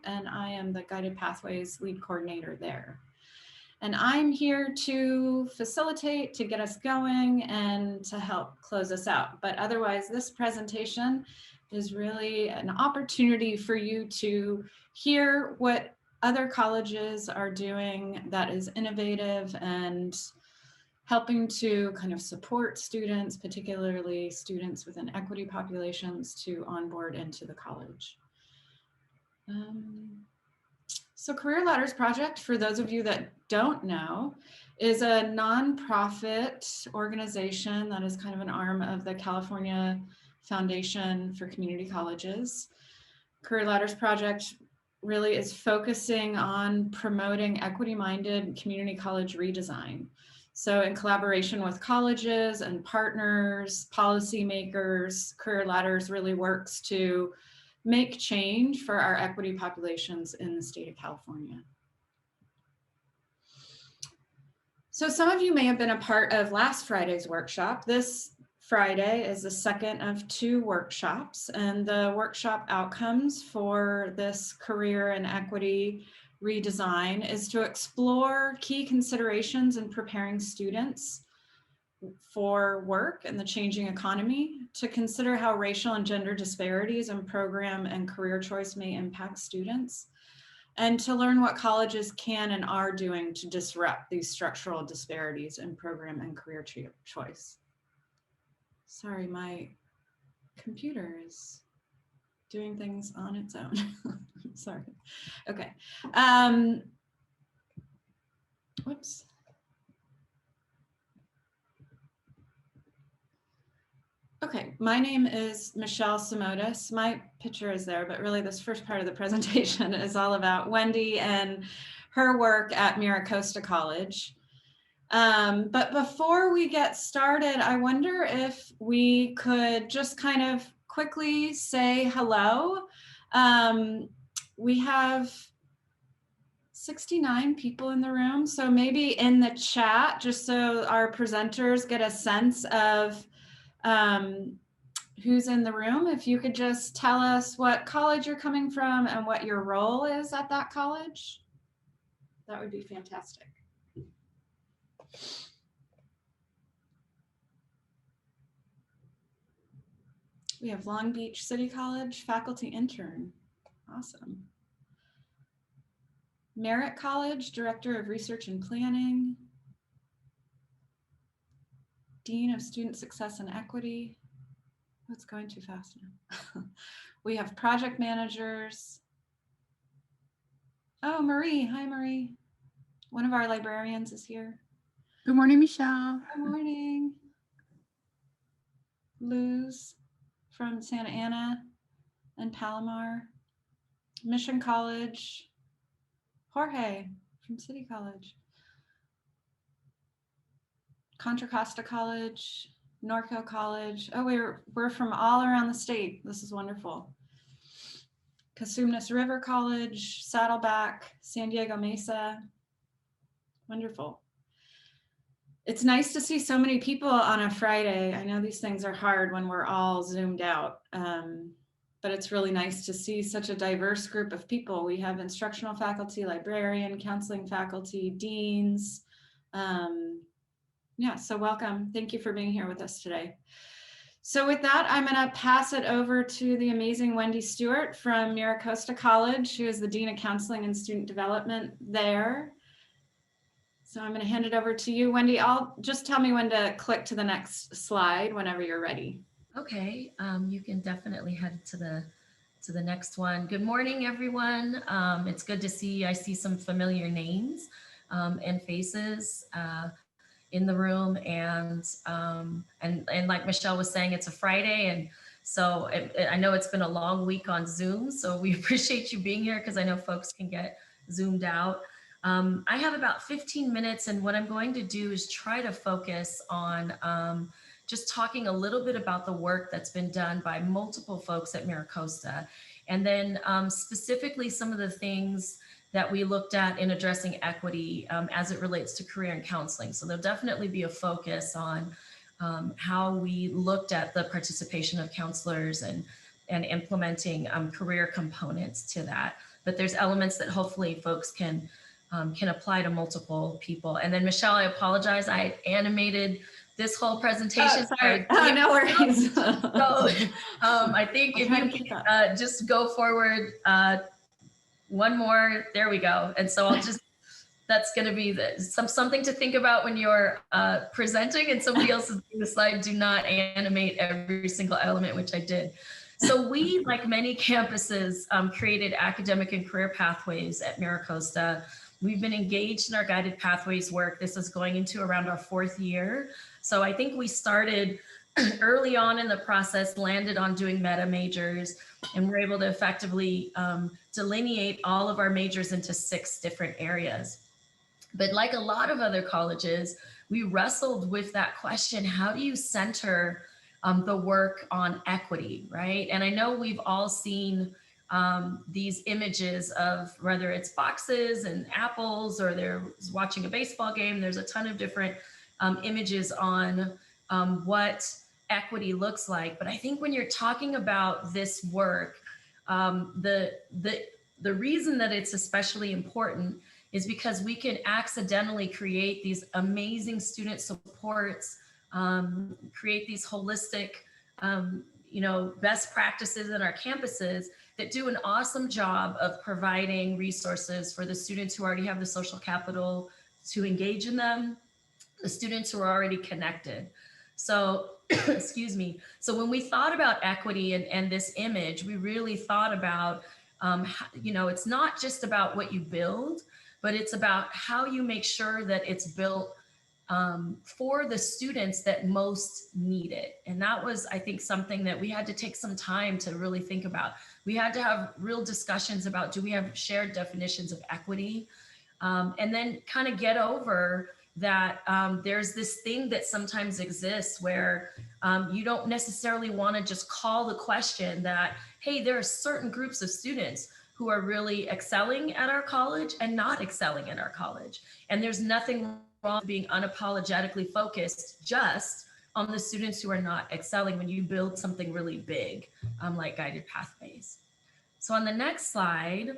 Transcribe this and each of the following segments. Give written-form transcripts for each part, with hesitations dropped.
and I am the Guided Pathways lead coordinator there. And I'm here to facilitate, to get us going, and to help close us out. But otherwise, this presentation is really an opportunity for you to hear what other colleges are doing that is innovative and helping to kind of support students, particularly students within equity populations, to onboard into the college. So Career Ladders Project, for those of you that don't know, is a nonprofit organization that is kind of an arm of the California Foundation for Community Colleges. Career Ladders Project really is focusing on promoting equity-minded community college redesign. So in collaboration with colleges and partners, policymakers, Career Ladders really works to make change for our equity populations in the state of California. So some of you may have been a part of last Friday's workshop. This Friday is the second of 2 workshops, and the workshop outcomes for this career and equity redesign is to explore key considerations in preparing students for work in the changing economy, to consider how racial and gender disparities in program and career choice may impact students, and to learn what colleges can and are doing to disrupt these structural disparities in program and career choice. Sorry, my computer is doing things on its own. Sorry. Okay. Whoops. Okay, my name is Michelle Simotis. My picture is there, but really this first part of the presentation is all about Wendy and her work at MiraCosta College. But before we get started, I wonder if we could just kind of quickly say hello. We have 69 people in the room, so maybe in the chat, just so our presenters get a sense of who's in the room, if you could just tell us what college you're coming from and what your role is at that college, that would be fantastic. We have Long Beach City College faculty intern. Awesome. Merritt College, Director of Research and Planning. Dean of Student Success and Equity. Oh, it's going too fast now. We have project managers. Oh, Marie. Hi, Marie. One of our librarians is here. Good morning, Michelle. Good morning. Luz from Santa Ana and Palomar. Mission College. Jorge from City College. Contra Costa College, Norco College. Oh, we're from all around the state. This is wonderful. Cosumnes River College, Saddleback, San Diego Mesa. Wonderful. It's nice to see so many people on a Friday. I know these things are hard when we're all zoomed out, but it's really nice to see such a diverse group of people. We have instructional faculty, librarian, counseling faculty, deans. Yeah, so welcome. Thank you for being here with us today. So with that, I'm going to pass it over to the amazing Wendy Stewart from MiraCosta College, who is the Dean of Counseling and Student Development there. So I'm going to hand it over to you, Wendy. I'll just tell me when to click to the next slide whenever you're ready. Okay, you can definitely head to the next one. Good morning, everyone. It's good to see. I see some familiar names and faces in the room, and like Michelle was saying, it's a Friday, and so I know it's been a long week on Zoom, so we appreciate you being here because I know folks can get zoomed out. I have about 15 minutes, and what I'm going to do is try to focus on just talking a little bit about the work that's been done by multiple folks at MiraCosta, and then specifically some of the things that we looked at in addressing equity as it relates to career and counseling. So there'll definitely be a focus on how we looked at the participation of counselors and implementing career components to that. but there's elements that hopefully folks can apply to multiple people. And then Michelle, I apologize. I animated this whole presentation. Sorry. Oh, no worries. So I think if you can just go forward one more, there we go. And so I'll just, that's going to be something to think about when you're presenting and somebody else is doing the slide. Do not animate every single element, which I did. So we, like many campuses, created academic and career pathways at MiraCosta. We've been engaged in our guided pathways work. This is going into around our 4th year. So I think we started early on in the process, landed on doing meta majors, and we're able to effectively delineate all of our majors into 6 different areas. But like a lot of other colleges, we wrestled with that question: how do you center the work on equity, right? And I know we've all seen these images of whether it's boxes and apples or they're watching a baseball game. There's a ton of different images on what equity looks like. But I think when you're talking about this work, the reason that it's especially important is because we can accidentally create these amazing student supports, create these holistic, best practices in our campuses that do an awesome job of providing resources for the students who already have the social capital to engage in them, the students who are already connected. So, excuse me. So when we thought about equity and this image, we really thought about, it's not just about what you build, but it's about how you make sure that it's built for the students that most need it. And that was, I think, something that we had to take some time to really think about. We had to have real discussions about, do we have shared definitions of equity? And then kind of get over that there's this thing that sometimes exists where you don't necessarily want to just call the question that, hey, there are certain groups of students who are really excelling at our college and not excelling at our college. And there's nothing wrong with being unapologetically focused just on the students who are not excelling when you build something really big, like guided pathways. So on the next slide,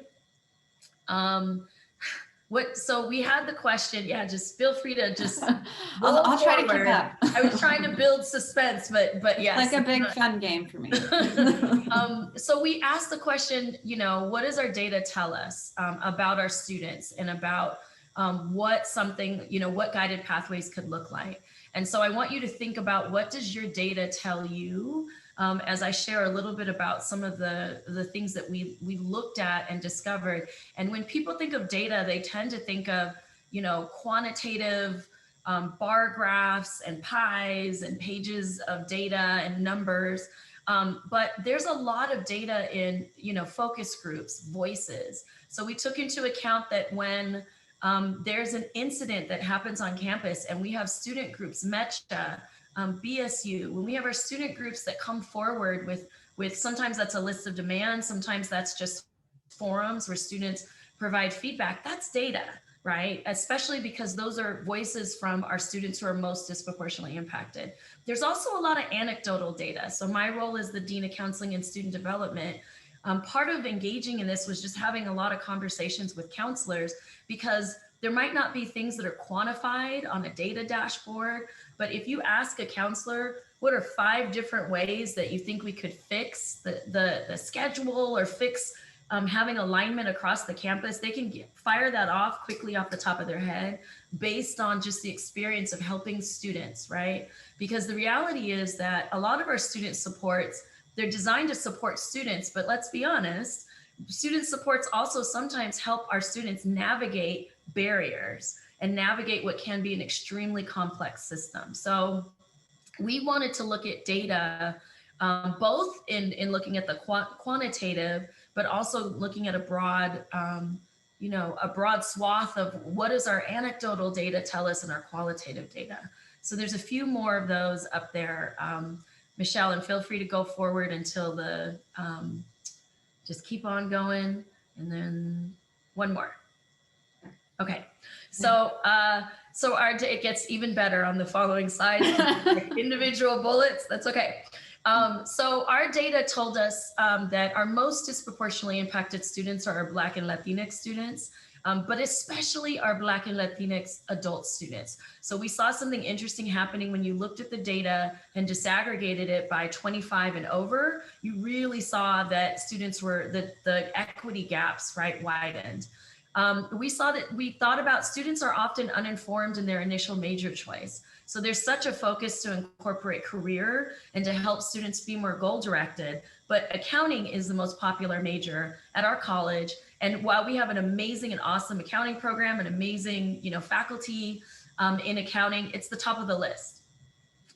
so we had the question, just feel free to just I'll try to keep up. I was trying to build suspense, but yes. Like a big fun game for me. So we asked the question, what does our data tell us about our students and about what guided pathways could look like? And so I want you to think about, what does your data tell you, as I share a little bit about some of the things that we looked at and discovered. And when people think of data, they tend to think of, quantitative bar graphs and pies and pages of data and numbers. But there's a lot of data in, focus groups, voices. So we took into account that when there's an incident that happens on campus and we have student groups, MECHA, BSU, when we have our student groups that come forward with sometimes that's a list of demands, sometimes that's just forums where students provide feedback, that's data, right? Especially because those are voices from our students who are most disproportionately impacted. There's also a lot of anecdotal data. So my role as the Dean of Counseling and Student Development, part of engaging in this was just having a lot of conversations with counselors, because there might not be things that are quantified on a data dashboard, but if you ask a counselor, what are 5 different ways that you think we could fix the schedule or fix having alignment across the campus, they can fire that off quickly off the top of their head based on just the experience of helping students, right? Because the reality is that a lot of our student supports, they're designed to support students, but let's be honest, student supports also sometimes help our students navigate barriers and navigate what can be an extremely complex system. So we wanted to look at data, both in looking at the quantitative, but also looking at a broad, a broad swath of what does our anecdotal data tell us and our qualitative data. So there's a few more of those up there, Michelle, and feel free to go forward until just keep on going. And then one more. Okay, so it gets even better on the following slides, like individual bullets, that's okay. So our data told us that our most disproportionately impacted students are our Black and Latinx students, but especially our Black and Latinx adult students. So we saw something interesting happening when you looked at the data and disaggregated it by 25 and over. You really saw that students were, the equity gaps, right, widened. We saw that we thought about students are often uninformed in their initial major choice. So there's such a focus to incorporate career and to help students be more goal directed. But accounting is the most popular major at our college. And while we have an amazing and awesome accounting program and amazing, faculty in accounting, it's the top of the list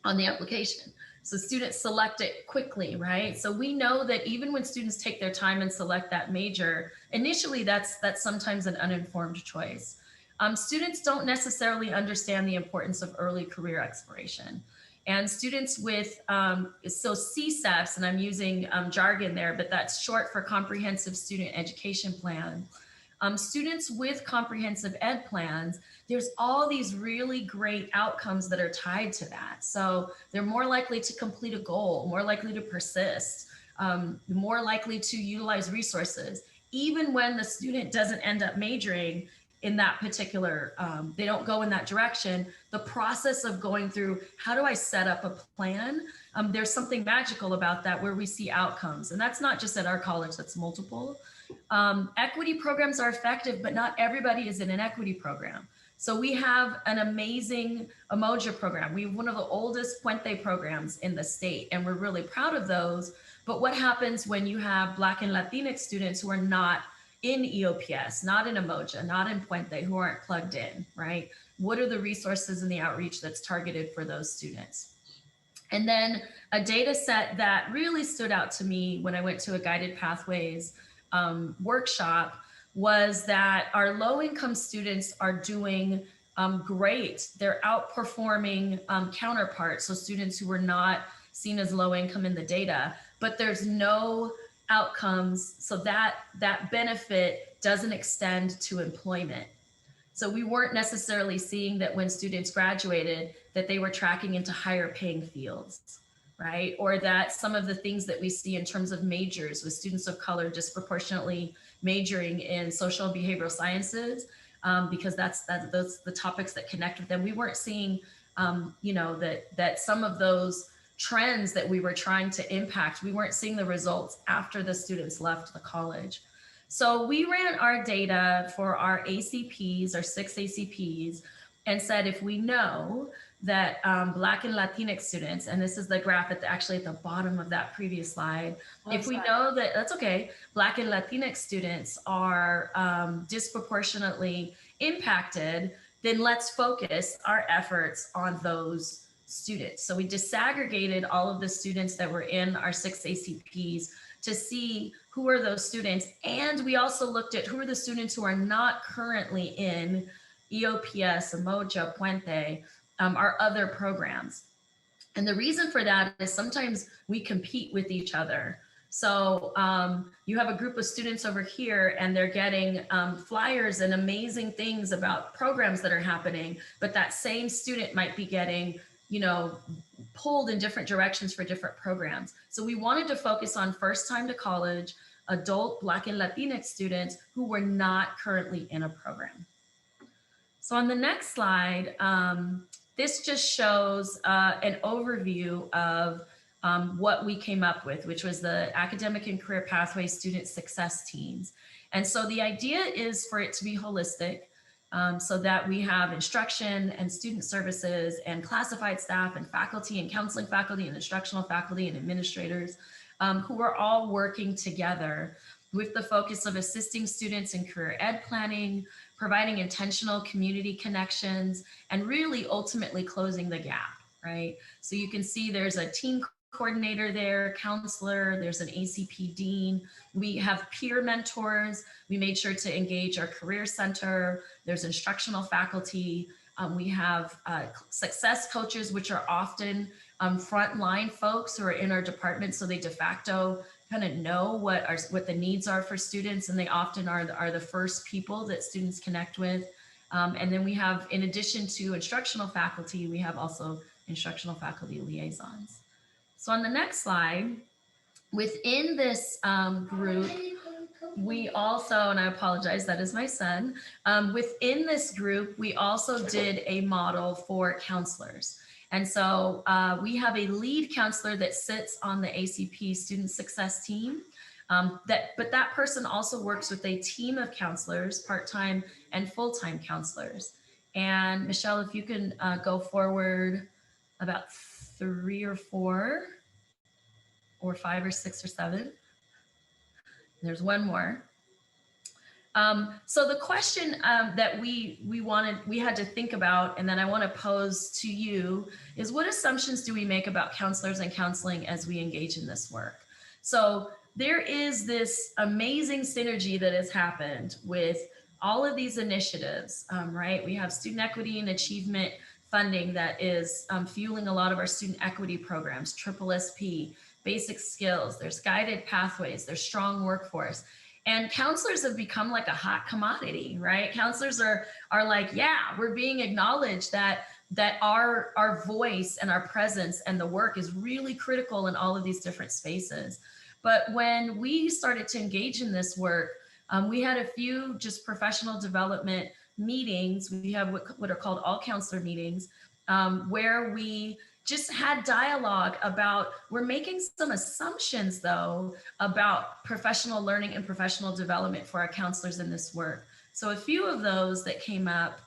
on the application. So students select it quickly, right? So we know that even when students take their time and select that major, initially that's sometimes an uninformed choice. Students don't necessarily understand the importance of early career exploration. And students with, so CSEPs, and I'm using jargon there, but that's short for Comprehensive Student Education Plan. Students with comprehensive ed plans, there's all these really great outcomes that are tied to that. So they're more likely to complete a goal, more likely to persist, more likely to utilize resources. Even when the student doesn't end up majoring in that particular, they don't go in that direction, the process of going through, how do I set up a plan? There's something magical about that where we see outcomes. And that's not just at our college, that's multiple. Equity programs are effective, but not everybody is in an equity program. So we have an amazing Emoja program. We have one of the oldest Puente programs in the state, and we're really proud of those. But what happens when you have Black and Latinx students who are not in EOPS, not in Emoja, not in Puente, who aren't plugged in, right? What are the resources and the outreach that's targeted for those students? And then a data set that really stood out to me when I went to a guided pathways workshop was that our low-income students are doing great. They're outperforming counterparts, so students who were not seen as low income in the data, but there's no outcomes, so that benefit doesn't extend to employment. So we weren't necessarily seeing that when students graduated that they were tracking into higher paying fields, right? Or that some of the things that we see in terms of majors with students of color disproportionately majoring in social and behavioral sciences, because those the topics that connect with them. We weren't seeing, that some of those trends that we were trying to impact, we weren't seeing the results after the students left the college. So we ran our data for our ACPs, our 6 ACPs, and said if we know that Black and Latinx students, and this is the graph actually at the bottom of that previous slide, if we know that, that's okay, Black and Latinx students are disproportionately impacted, then let's focus our efforts on those students. So we disaggregated all of the students that were in our 6 ACPs to see who are those students. And we also looked at who are the students who are not currently in EOPS, Emoja, Puente, our other programs. And the reason for that is sometimes we compete with each other. So you have a group of students over here and they're getting flyers and amazing things about programs that are happening, but that same student might be getting, pulled in different directions for different programs. So we wanted to focus on first time to college, adult Black and Latinx students who were not currently in a program. So on the next slide, this just shows an overview of what we came up with, which was the Academic and Career Pathway Student Success Teams. And so the idea is for it to be holistic, so that we have instruction and student services and classified staff and faculty and counseling faculty and instructional faculty and administrators who are all working together with the focus of assisting students in career ed planning, providing intentional community connections, and really ultimately closing the gap, right? So you can see there's a team coordinator there, counselor, there's an ACP dean. We have peer mentors. We made sure to engage our career center. There's instructional faculty. We have success coaches, which are often frontline folks who are in our department. So they de facto kind of know what the needs are for students. And they often are the first people that students connect with. And then we have, in addition to instructional faculty, we have also instructional faculty liaisons. So on the next slide, within this group, we also, and I apologize, that is my son. Within this group, we also did a model for counselors. And so we have a lead counselor that sits on the ACP student success team. But that person also works with a team of counselors, part-time and full-time counselors. And Michelle, if you can go forward about 3 or 4 or 5 or 6 or 7. There's one more. So the question that we had to think about, and then I want to pose to you, is what assumptions do we make about counselors and counseling as we engage in this work? So there is this amazing synergy that has happened with all of these initiatives, right? We have student equity and achievement funding that is fueling a lot of our student equity programs, Triple SP, basic skills, there's guided pathways, there's strong workforce. And counselors have become like a hot commodity, right? Counselors are like, yeah, we're being acknowledged that our voice and our presence and the work is really critical in all of these different spaces. But when we started to engage in this work, we had a few just professional development meetings. We have what are called all counselor meetings, where we just had dialogue about, we're making some assumptions though, about professional learning and professional development for our counselors in this work. So a few of those that came up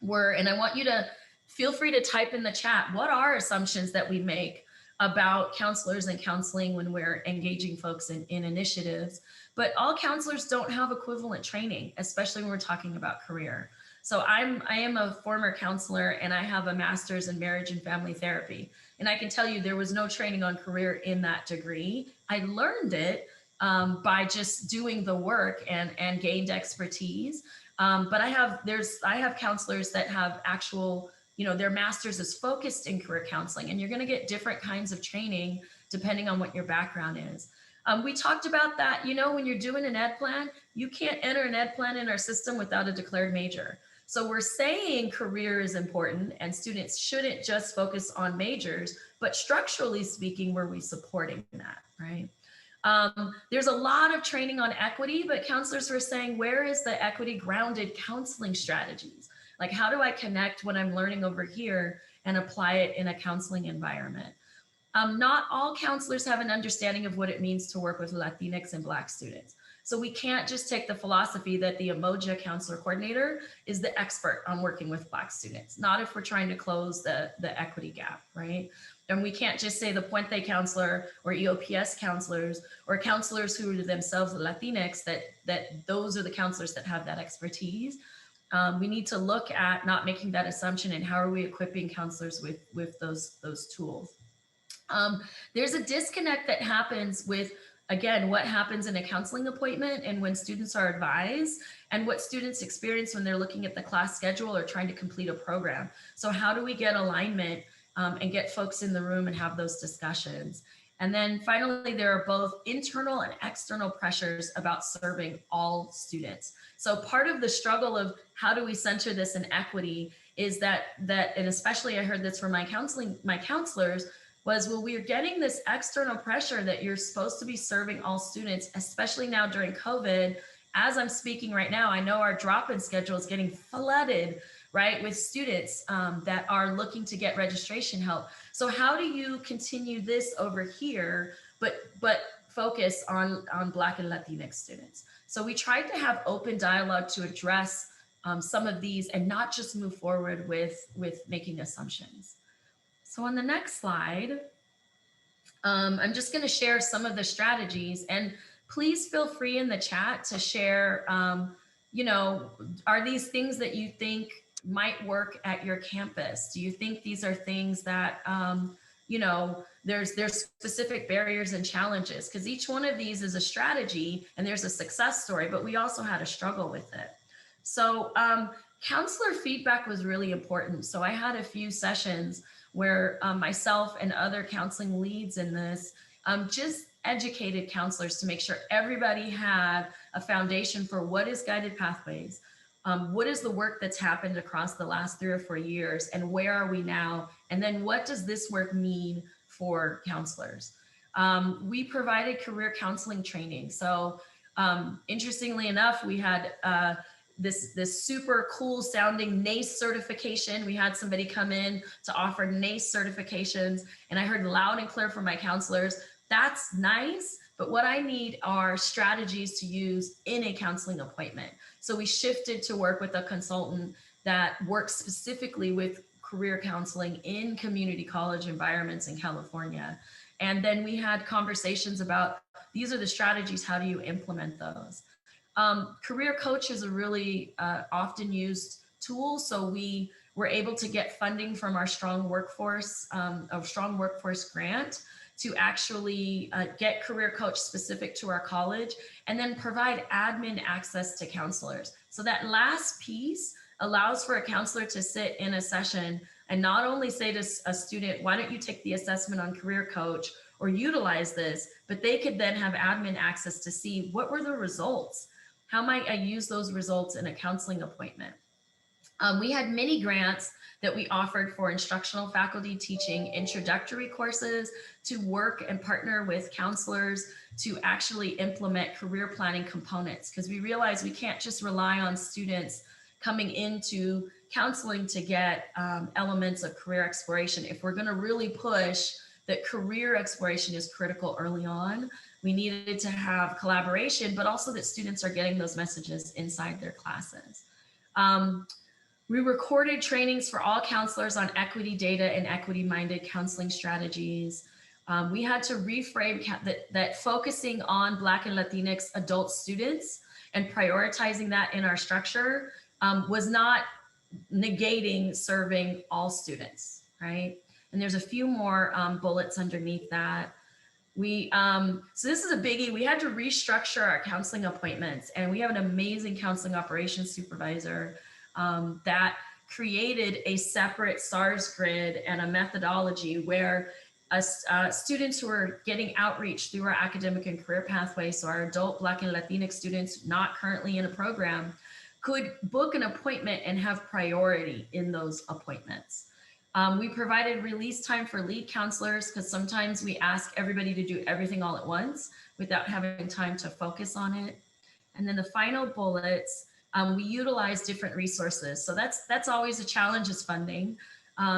were, and I want you to feel free to type in the chat, what are assumptions that we make about counselors and counseling when we're engaging folks in initiatives? But all counselors don't have equivalent training, especially when we're talking about career. So I am a former counselor and I have a master's in marriage and family therapy. And I can tell you there was no training on career in that degree. I learned it by just doing the work and gained expertise. But I have counselors that have actual, their master's is focused in career counseling, and you're going to get different kinds of training depending on what your background is. We talked about that, when you're doing an ed plan, you can't enter an ed plan in our system without a declared major. So we're saying career is important and students shouldn't just focus on majors, but structurally speaking, were we supporting that, right? There's a lot of training on equity, but counselors were saying, where is the equity grounded counseling strategies? Like, how do I connect what I'm learning over here and apply it in a counseling environment? Not all counselors have an understanding of what it means to work with Latinx and Black students. So we can't just take the philosophy that the Emoja counselor coordinator is the expert on working with Black students, not if we're trying to close the equity gap, right? And we can't just say the Puente counselor or EOPS counselors or counselors who are themselves Latinx, that those are the counselors that have that expertise. We need to look at not making that assumption and how are we equipping counselors with those tools. There's a disconnect that happens with, again, what happens in a counseling appointment and when students are advised and what students experience when they're looking at the class schedule or trying to complete a program. So how do we get alignment and get folks in the room and have those discussions? And then finally, there are both internal and external pressures about serving all students. So part of the struggle of how do we center this in equity is that, and especially I heard this from my counselors, was, well, we're getting this external pressure that you're supposed to be serving all students, especially now during COVID. As I'm speaking right now, I know our drop-in schedule is getting flooded, right, with students that are looking to get registration help. So how do you continue this over here, but focus on Black and Latinx students? So we tried to have open dialogue to address some of these and not just move forward with making assumptions. So on the next slide, I'm just going to share some of the strategies, and please feel free in the chat to share, are these things that you think might work at your campus? Do you think these are things that, there's specific barriers and challenges? Because each one of these is a strategy and there's a success story, but we also had a struggle with it. So counselor feedback was really important. So I had a few sessions where myself and other counseling leads in this just educated counselors to make sure everybody had a foundation for what is guided pathways, what is the work that's happened across the last 3 or 4 years, and where are we now? And then what does this work mean for counselors. We provided career counseling training. So interestingly enough, we had this super cool sounding NACE certification. We had somebody come in to offer NACE certifications, and I heard loud and clear from my counselors, that's nice, but what I need are strategies to use in a counseling appointment. So we shifted to work with a consultant that works specifically with career counseling in community college environments in California. And then we had conversations about, these are the strategies, how do you implement those? Career coach is a really often used tool. So we were able to get funding from our strong workforce grant to actually get career coach specific to our college, and then provide admin access to counselors. So that last piece allows for a counselor to sit in a session and not only say to a student, why don't you take the assessment on career coach or utilize this, but they could then have admin access to see what were the results. How might I use those results in a counseling appointment? We had mini grants that we offered for instructional faculty teaching introductory courses to work and partner with counselors to actually implement career planning components, because we realized we can't just rely on students coming into counseling to get elements of career exploration. If we're going to really push that career exploration is critical early on, we needed to have collaboration, but also that students are getting those messages inside their classes. We recorded trainings for all counselors on equity data and equity-minded counseling strategies. We had to reframe that focusing on Black and Latinx adult students and prioritizing that in our structure was not negating serving all students, right? And there's a few more bullets underneath that. So this is a biggie. We had to restructure our counseling appointments, and we have an amazing counseling operations supervisor that created a separate SARS grid and a methodology where students who are getting outreach through our academic and career pathway, so our adult Black and Latinx students not currently in a program, could book an appointment and have priority in those appointments. We provided release time for lead counselors, because sometimes we ask everybody to do everything all at once without having time to focus on it. And then the final bullets, we utilize different resources. So that's always a challenge, is funding.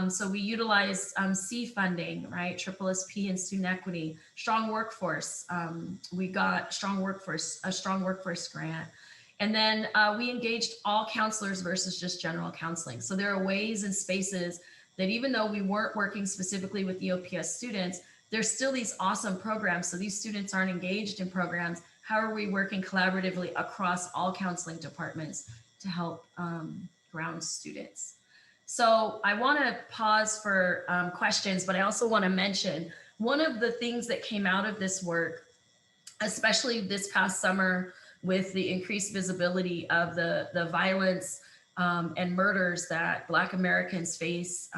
So we utilize C funding, right? SSSP and student equity, strong workforce. We got a strong workforce grant. And then we engaged all counselors versus just general counseling. So there are ways and spaces that even though we weren't working specifically with EOPS students, there's still these awesome programs. So these students aren't engaged in programs. How are we working collaboratively across all counseling departments to help ground students? So I want to pause for questions, but I also want to mention one of the things that came out of this work, especially this past summer with the increased visibility of the violence and murders that Black Americans face,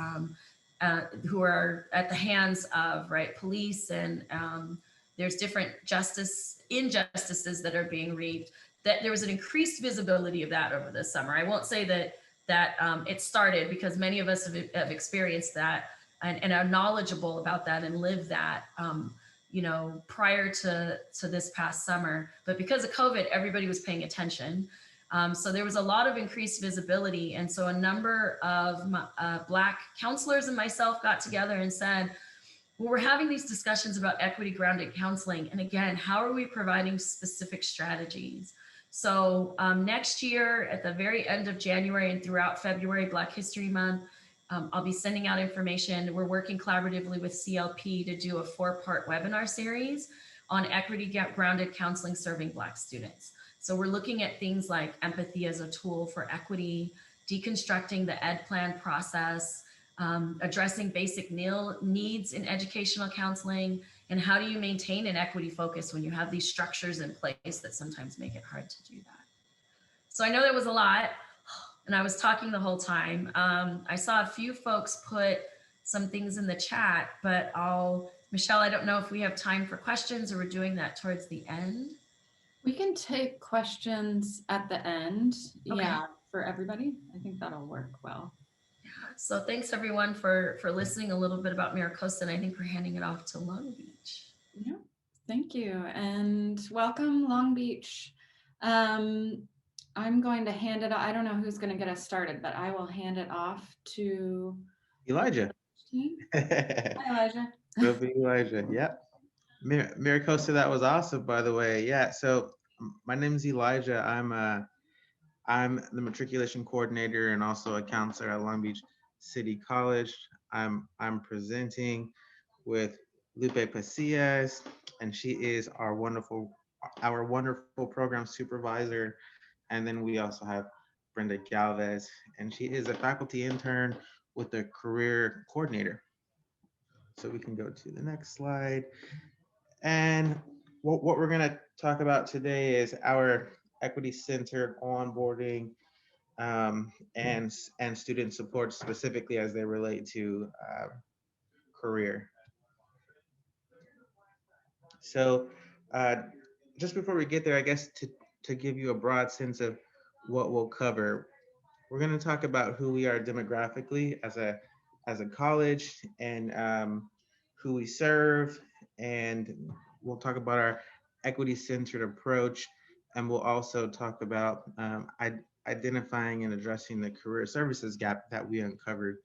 who are at the hands of police, and there's different injustices that are being reaped, that there was an increased visibility of that over the summer. I won't say that it started, because many of us have experienced that and are knowledgeable about that and live that, prior to this past summer. But because of COVID, everybody was paying attention. So there was a lot of increased visibility. And so a number of Black counselors and myself got together and said, well, we're having these discussions about equity grounded counseling. And again, how are we providing specific strategies? So next year, at the very end of January and throughout February, Black History Month, I'll be sending out information. We're working collaboratively with CLP to do a 4-part webinar series on equity grounded counseling serving Black students. So we're looking at things like empathy as a tool for equity, deconstructing the ed plan process, addressing basic needs in educational counseling, and how do you maintain an equity focus when you have these structures in place that sometimes make it hard to do that. So I know that was a lot, and I was talking the whole time. I saw a few folks put some things in the chat, but Michelle, I don't know if we have time for questions, or we're doing that towards the end. We can take questions at the end. Okay. Yeah, for everybody. I think that'll work well. So thanks everyone for listening a little bit about MiraCosta, and I think we're handing it off to Long Beach. Yeah, thank you. And welcome, Long Beach. I'm going to hand it, I don't know who's going to get us started, but I will hand it off to Elijah. Hi, Elijah. Elijah. Yep. MiraCosta, that was awesome, by the way. Yeah. So my name is Elijah. I'm the matriculation coordinator and also a counselor at Long Beach City College. I'm presenting with Lupe Pasillas, and she is our wonderful program supervisor. And then we also have Brenda Galvez, and she is a faculty intern with the career coordinator. So we can go to the next slide. And what we're going to talk about today is our equity-centered onboarding and student support, specifically as they relate to career. So just before we get there, I guess to give you a broad sense of what we'll cover, we're going to talk about who we are demographically as a college, and who we serve, and we'll talk about our equity-centered approach, and we'll also talk about identifying and addressing the career services gap that we uncovered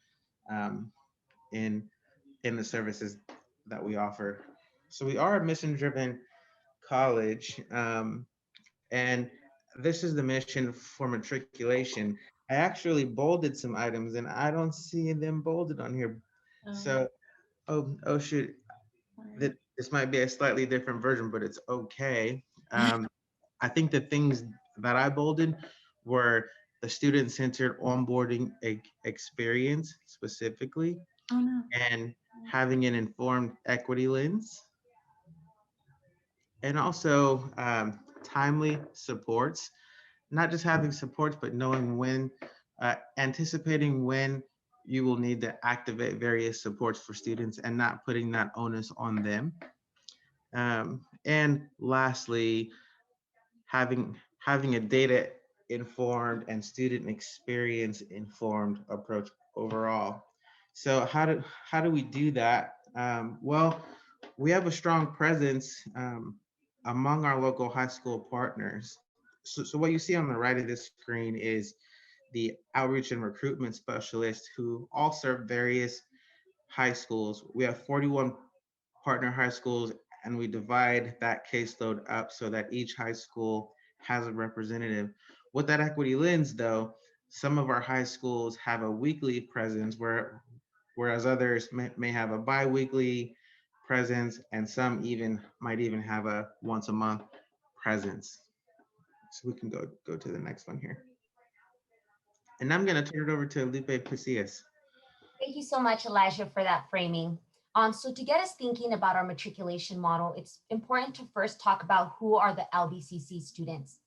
um, in the services that we offer. So we are a mission-driven college, and this is the mission for matriculation. I actually bolded some items, and I don't see them bolded on here. So, oh shoot, this might be a slightly different version, but it's okay. I think the things that I bolded were the student-centered onboarding experience specifically, Oh, no. and having an informed equity lens, and also timely supports, not just having supports, but knowing when, anticipating when you will need to activate various supports for students and not putting that onus on them. And lastly, having a data informed and student experience informed approach overall. So how do we do that? Well, we have a strong presence among our local high school partners. So what you see on the right of this screen is the outreach and recruitment specialists who all serve various high schools. We have 41 partner high schools, and we divide that caseload up so that each high school has a representative. With that equity lens, though, some of our high schools have a weekly presence, whereas others may have a bi-weekly presence, and some might even have a once a month presence. So we can go to the next one here. And I'm going to turn it over to Lupe Pasillas. Thank you so much, Elijah, for that framing. So to get us thinking about our matriculation model, it's important to first talk about who are the LBCC students.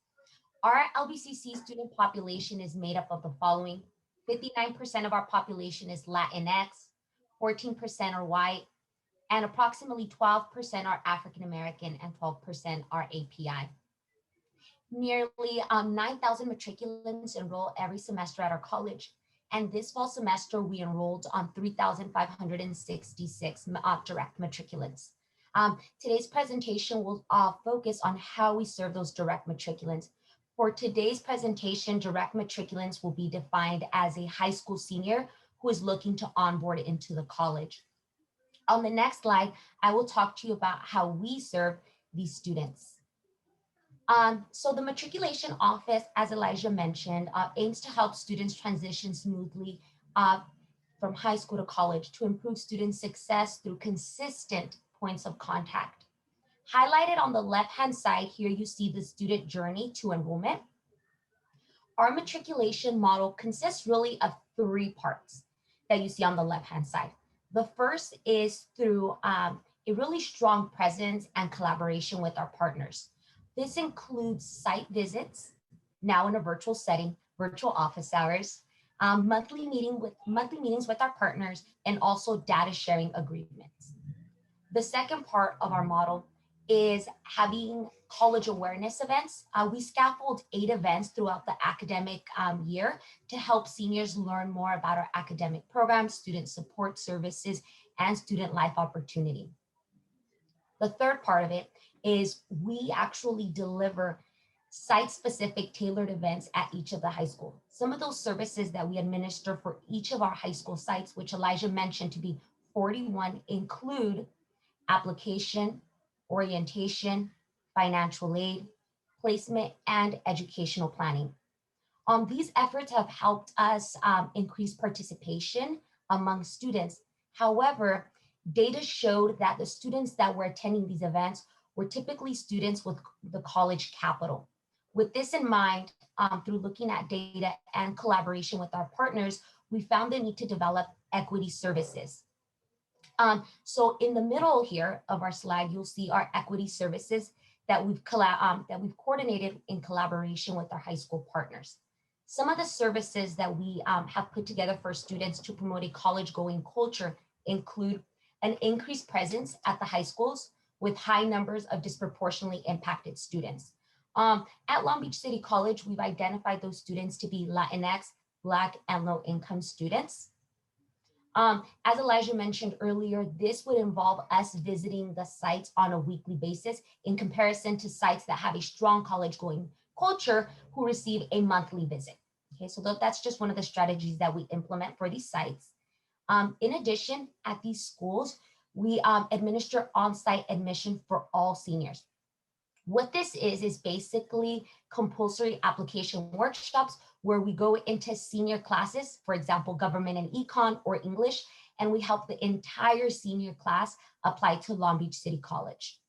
Our LBCC student population is made up of the following. 59% of our population is Latinx, 14% are white, and approximately 12% are African American, and 12% are API. Nearly 9,000 matriculants enroll every semester at our college. And this fall semester, we enrolled on 3,566 direct matriculants. Today's presentation will focus on how we serve those direct matriculants. For today's presentation, direct matriculants will be defined as a high school senior who is looking to onboard into the college. On the next slide, I will talk to you about how we serve these students. So the matriculation office, as Elijah mentioned, aims to help students transition smoothly from high school to college to improve student success through consistent points of contact. Highlighted on the left-hand side here, you see the student journey to enrollment. Our matriculation model consists really of 3 parts that you see on the left-hand side. The first is through a really strong presence and collaboration with our partners. This includes site visits, now in a virtual setting, virtual office hours, monthly meetings with our partners, and also data sharing agreements. The second part of our model is having college awareness events. We scaffold 8 events throughout the academic year to help seniors learn more about our academic programs, student support services, and student life opportunity. The third part of it is we actually deliver site-specific tailored events at each of the high school. Some of those services that we administer for each of our high school sites, which Elijah mentioned to be 41, include application, orientation, financial aid, placement, and educational planning. These efforts have helped us increase participation among students. However, data showed that the students that were attending these events were typically students with the college capital. With this in mind, through looking at data and collaboration with our partners, we found the need to develop equity services. So in the middle here of our slide, you'll see our equity services that we've coordinated in collaboration with our high school partners. Some of the services that we have put together for students to promote a college-going culture include an increased presence at the high schools with high numbers of disproportionately impacted students. At Long Beach City College, we've identified those students to be Latinx, Black, and low-income students. As Elijah mentioned earlier, this would involve us visiting the sites on a weekly basis in comparison to sites that have a strong college-going culture who receive a monthly visit. Okay, so that's just one of the strategies that we implement for these sites. In addition, at these schools, we administer on-site admission for all seniors. What this is basically compulsory application workshops where we go into senior classes, for example, government and econ or English, and we help the entire senior class apply to Long Beach City College.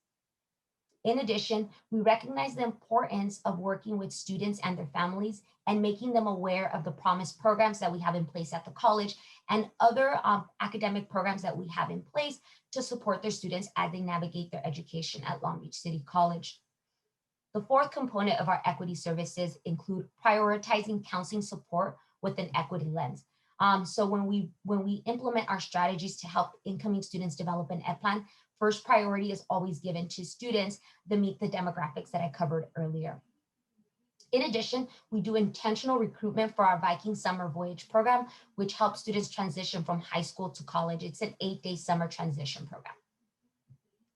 In addition, we recognize the importance of working with students and their families and making them aware of the promised programs that we have in place at the college and other academic programs that we have in place to support their students as they navigate their education at Long Beach City College. The fourth component of our equity services include prioritizing counseling support with an equity lens. So when we implement our strategies to help incoming students develop an ed plan, first priority is always given to students that meet the demographics that I covered earlier. In addition, we do intentional recruitment for our Viking Summer Voyage program, which helps students transition from high school to college. It's an 8-day summer transition program.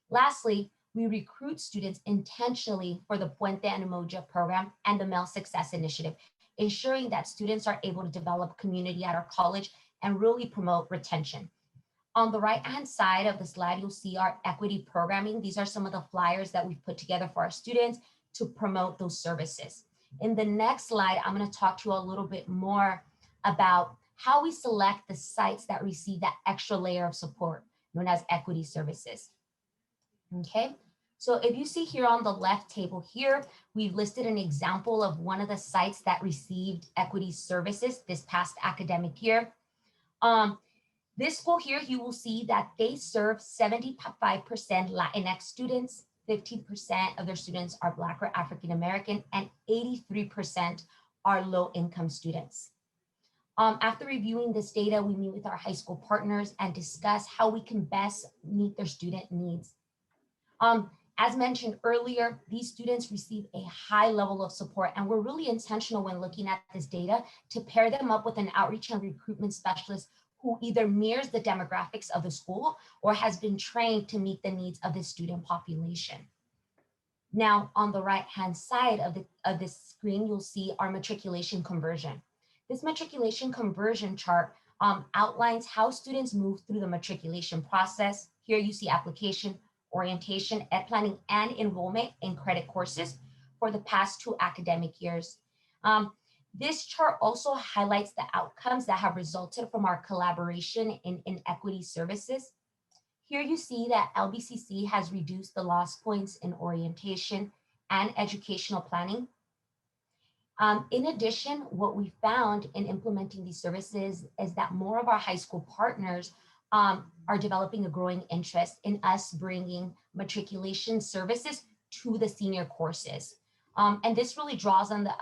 Lastly, we recruit students intentionally for the Puente and Umoja program and the Male Success Initiative, ensuring that students are able to develop community at our college and really promote retention. On the right-hand side of the slide, you'll see our equity programming. These are some of the flyers that we've put together for our students to promote those services. In the next slide, I'm going to talk to you a little bit more about how we select the sites that receive that extra layer of support known as equity services. Okay, so if you see here on the left table here, we've listed an example of one of the sites that received equity services this past academic year. This school here, you will see that they serve 75% Latinx students, 15% of their students are Black or African American, and 83% are low-income students. After reviewing this data, we meet with our high school partners and discuss how we can best meet their student needs. As mentioned earlier, these students receive a high level of support, and we're really intentional when looking at this data to pair them up with an outreach and recruitment specialist who either mirrors the demographics of the school or has been trained to meet the needs of the student population. Now, on the right-hand side of this screen, you'll see our matriculation conversion. This matriculation conversion chart outlines how students move through the matriculation process. Here you see application, orientation, ed planning, and enrollment in credit courses for the past 2 academic years. This chart also highlights the outcomes that have resulted from our collaboration in equity services. Here you see that LBCC has reduced the loss points in orientation and educational planning. In addition, what we found in implementing these services is that more of our high school partners are developing a growing interest in us bringing matriculation services to the senior courses. And this really draws on the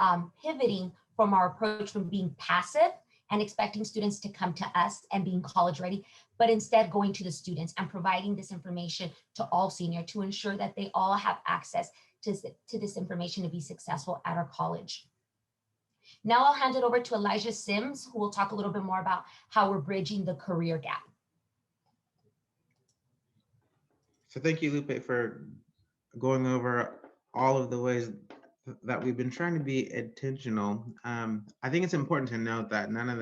pivoting from our approach from being passive and expecting students to come to us and being college ready, but instead going to the students and providing this information to all seniors to ensure that they all have access to this information to be successful at our college. Now I'll hand it over to Elijah Sims, who will talk a little bit more about how we're bridging the career gap. So thank you, Lupe, for going over all of the ways that we've been trying to be intentional. I think it's important to note that none of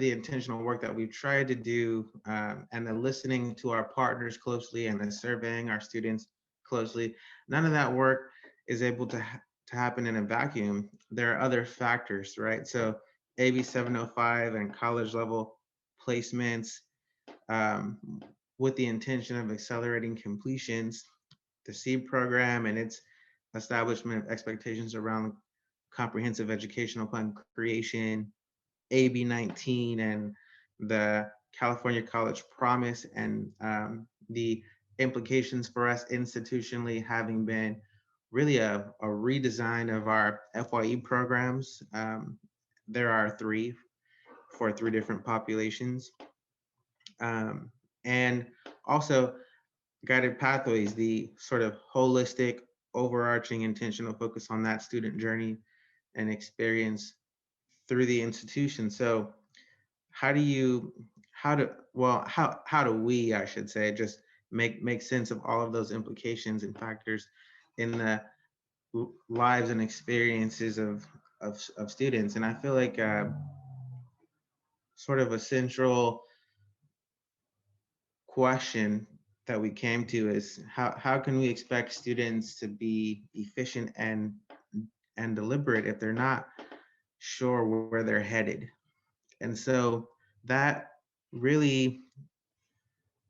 the intentional work that we've tried to do, and the listening to our partners closely and the surveying our students closely, none of that work is able to happen in a vacuum. There are other factors, right? So AB 705 and college level placements, with the intention of accelerating completions, the SEED program and its establishment of expectations around comprehensive educational plan creation, AB 19 and the California College Promise, and the implications for us institutionally having been really a redesign of our FYE programs. There are 3 for 3 different populations. And also guided pathways, the sort of holistic, overarching, intentional focus on that student journey and experience through the institution. So how do we, I should say, just make sense of all of those implications and factors in the lives and experiences of students? And I feel like sort of a central question that we came to is how can we expect students to be efficient and deliberate if they're not sure where they're headed? And so that really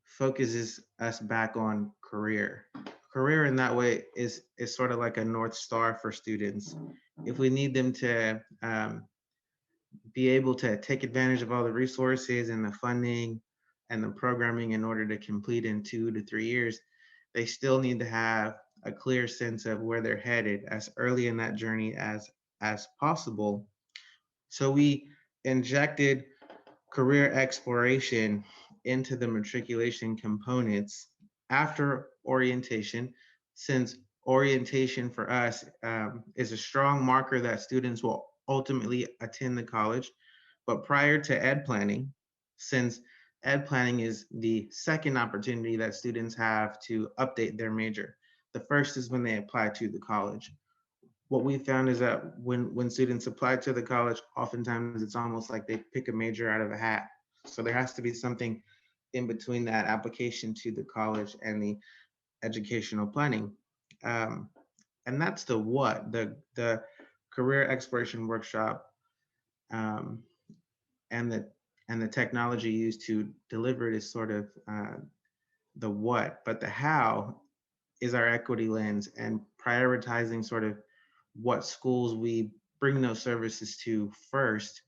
focuses us back on career. Career in that way is sort of like a North Star for students. If we need them to be able to take advantage of all the resources and the funding and the programming in order to complete in 2 to 3 years, they still need to have a clear sense of where they're headed as early in that journey as possible. So we injected career exploration into the matriculation components after orientation, since orientation for us is a strong marker that students will ultimately attend the college. But prior to ed planning, since ed planning is the second opportunity that students have to update their major. The first is when they apply to the college. What we found is that when students apply to the college, oftentimes it's almost like they pick a major out of a hat. So there has to be something in between that application to the college and the educational planning. And that's the what, the career exploration workshop, and the technology used to deliver it is sort of the what, but the how is our equity lens and prioritizing sort of what schools we bring those services to first,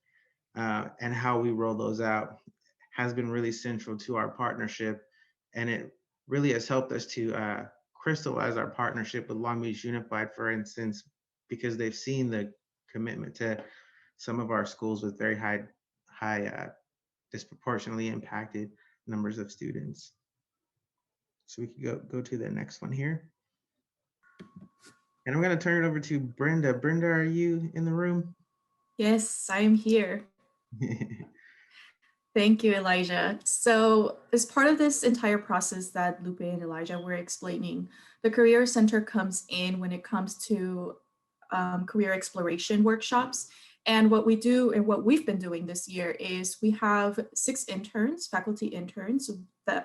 and how we roll those out has been really central to our partnership. And it really has helped us to crystallize our partnership with Long Beach Unified, for instance, because they've seen the commitment to some of our schools with very high disproportionately impacted numbers of students. So we could go to the next one here. And I'm going to turn it over to Brenda. Brenda, are you in the room? Yes, I am here. Thank you, Elijah. So as part of this entire process that Lupe and Elijah were explaining, the Career Center comes in when it comes to career exploration workshops. And what we do and what we've been doing this year is we have 6 interns, faculty interns,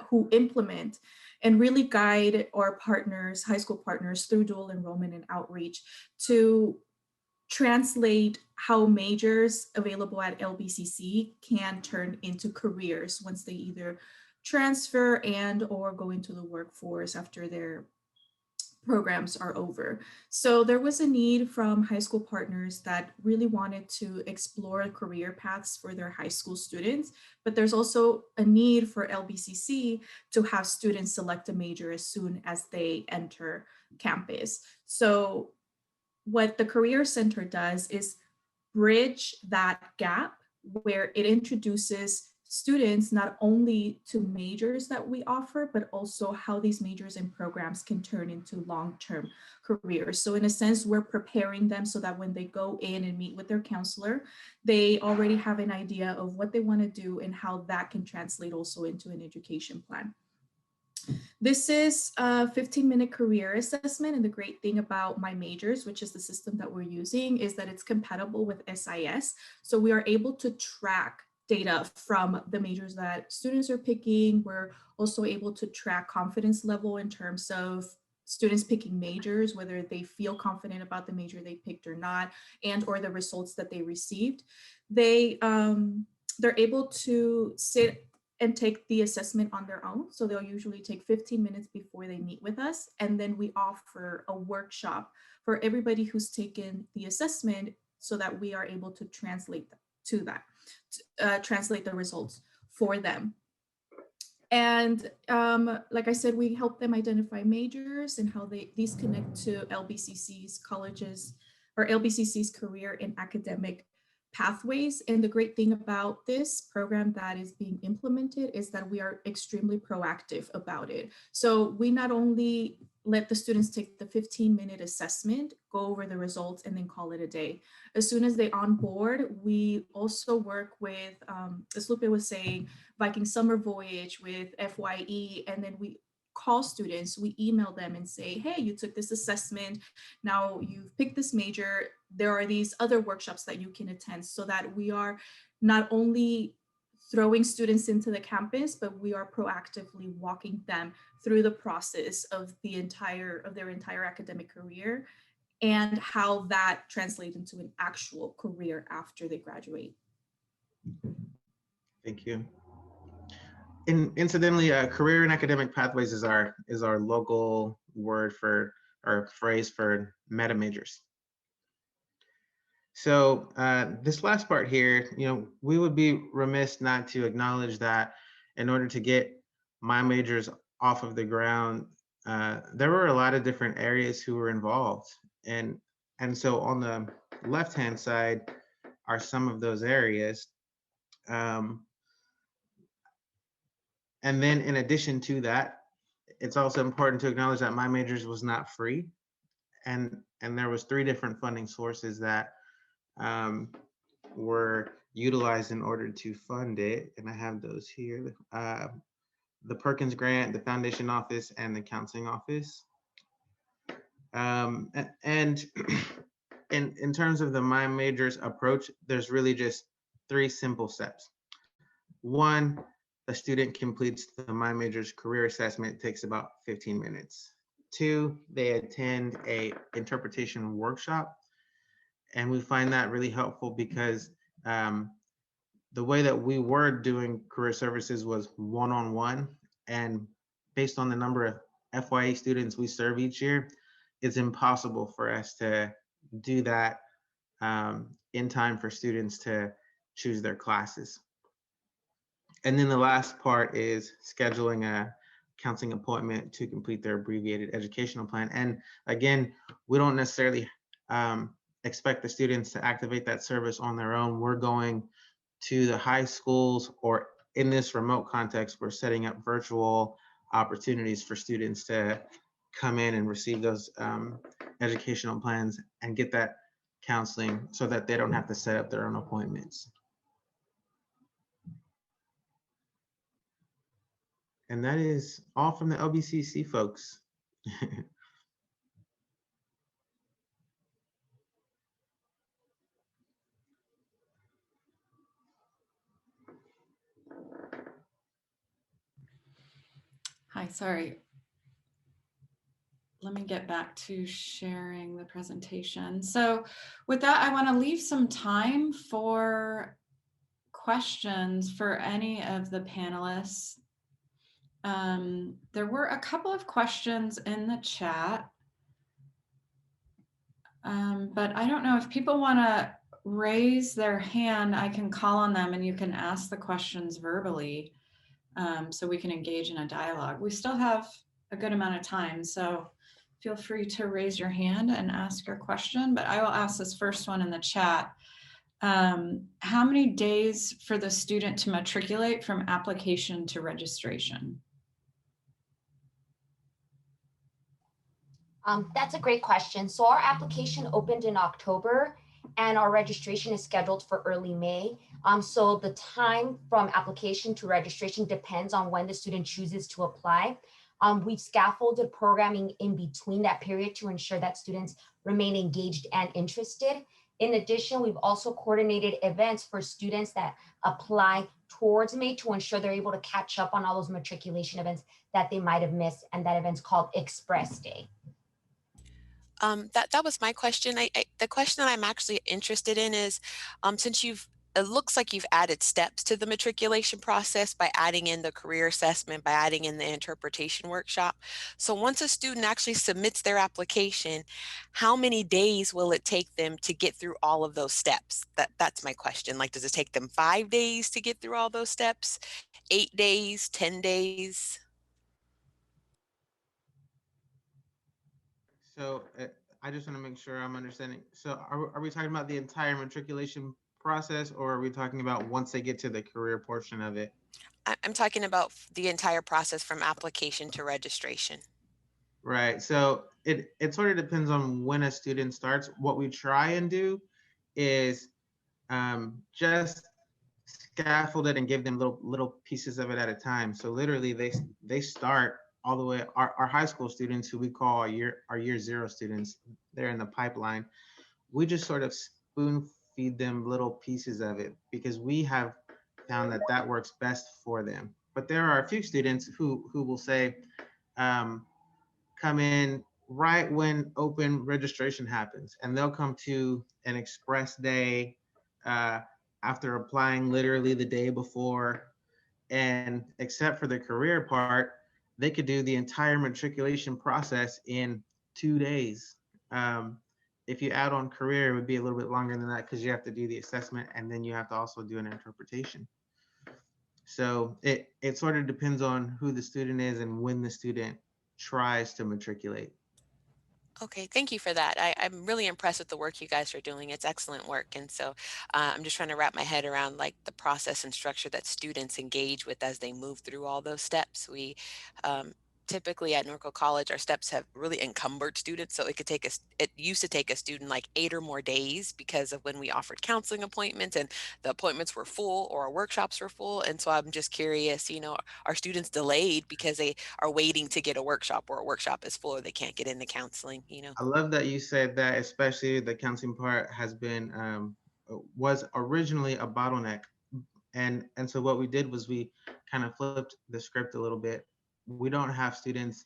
who implement and really guide our partners, high school partners, through dual enrollment and outreach to translate how majors available at LBCC can turn into careers once they either transfer and or go into the workforce after their programs are over. So there was a need from high school partners that really wanted to explore career paths for their high school students, but there's also a need for LBCC to have students select a major as soon as they enter campus. So what the Career Center does is bridge that gap where it introduces students not only to majors that we offer, but also how these majors and programs can turn into long-term careers. So in a sense, we're preparing them so that when they go in and meet with their counselor, they already have an idea of what they want to do and how that can translate also into an education plan. This is a 15-minute career assessment. And the great thing about My Majors, which is the system that we're using, is that it's compatible with SIS. So we are able to track data from the majors that students are picking. We're also able to track confidence level in terms of students picking majors, whether they feel confident about the major they picked or not, and or the results that they received. They're able to sit and take the assessment on their own. So they'll usually take 15 minutes before they meet with us. And then we offer a workshop for everybody who's taken the assessment so that we are able to translate translate the results for them. And like I said, we help them identify majors and how these connect to LBCC's colleges or LBCC's career and academic pathways. And the great thing about this program that is being implemented is that we are extremely proactive about it. So we not only let the students take the 15-minute assessment, go over the results, and then call it a day. As soon as they onboard, we also work with, as Lupe was saying, Viking Summer Voyage with FYE, and then we call students, we email them and say, hey, you took this assessment, now you've picked this major, there are these other workshops that you can attend, so that we are not only throwing students into the campus, but we are proactively walking them through the process of their entire academic career and how that translates into an actual career after they graduate. Thank you. Incidentally, career and academic pathways is our local word for, or phrase for, meta majors. So this last part here, we would be remiss not to acknowledge that in order to get My Majors off of the ground, there were a lot of different areas who were involved. And so on the left-hand side are some of those areas. And then in addition to that, it's also important to acknowledge that My Majors was not free. And there was 3 different funding sources that were utilized in order to fund it. And I have those here. The Perkins Grant, the Foundation Office, and the Counseling Office. And in terms of the My Majors approach, there's really just 3 simple steps. 1, the student completes the My Majors career assessment. It takes about 15 minutes. 2, they attend a interpretation workshop. And we find that really helpful because the way that we were doing career services was one-on-one, and based on the number of FYE students we serve each year, it's impossible for us to do that in time for students to choose their classes. And then the last part is scheduling a counseling appointment to complete their abbreviated educational plan. And again, we don't necessarily expect the students to activate that service on their own. We're going to the high schools, or in this remote context, we're setting up virtual opportunities for students to come in and receive those educational plans and get that counseling so that they don't have to set up their own appointments. And that is all from the LBCC folks. Hi, sorry. Let me get back to sharing the presentation. So with that, I want to leave some time for questions for any of the panelists. There were a couple of questions in the chat, but I don't know if people want to raise their hand. I can call on them and you can ask the questions verbally, so we can engage in a dialogue. We still have a good amount of time, so feel free to raise your hand and ask your question, but I will ask this first one in the chat. How many days for the student to matriculate from application to registration? That's a great question. So our application opened in October and our registration is scheduled for early May. So the time from application to registration depends on when the student chooses to apply. We've scaffolded programming in between that period to ensure that students remain engaged and interested. In addition, we've also coordinated events for students that apply towards May to ensure they're able to catch up on all those matriculation events that they might have missed. And that event's called Express Day. That was my question. The question that I'm actually interested in is, since it looks like you've added steps to the matriculation process by adding in the career assessment, by adding in the interpretation workshop. So once a student actually submits their application, how many days will it take them to get through all of those steps? That's my question. Like, does it take them 5 days to get through all those steps? 8 days, 10 days? So I just want to make sure I'm understanding. So are we talking about the entire matriculation process, or are we talking about once they get to the career portion of it? I'm talking about the entire process from application to registration. Right. So it sort of depends on when a student starts. What we try and do is just scaffold it and give them little pieces of it at a time. So literally they start all the way. Our high school students, who we call our year zero students, they're in the pipeline. We just sort of spoon feed them little pieces of it because we have found that works best for them. But there are a few students who will say, come in right when open registration happens, and they'll come to an express day after applying literally the day before. And except for the career part, they could do the entire matriculation process in 2 days. If you add on career, it would be a little bit longer than that because you have to do the assessment and then you have to also do an interpretation. So it sort of depends on who the student is and when the student tries to matriculate. Okay, thank you for that. I'm really impressed with the work you guys are doing. It's excellent work. And so I'm just trying to wrap my head around like the process and structure that students engage with as they move through all those steps. We typically at Norco College, our steps have really encumbered students. So it used to take a student like 8 or more days because of when we offered counseling appointments and the appointments were full or our workshops were full. And so I'm just curious, are students delayed because they are waiting to get a workshop or a workshop is full or they can't get into counseling, I love that you said that, especially the counseling part was originally a bottleneck. And so what we did was we kind of flipped the script a little bit. We don't have students,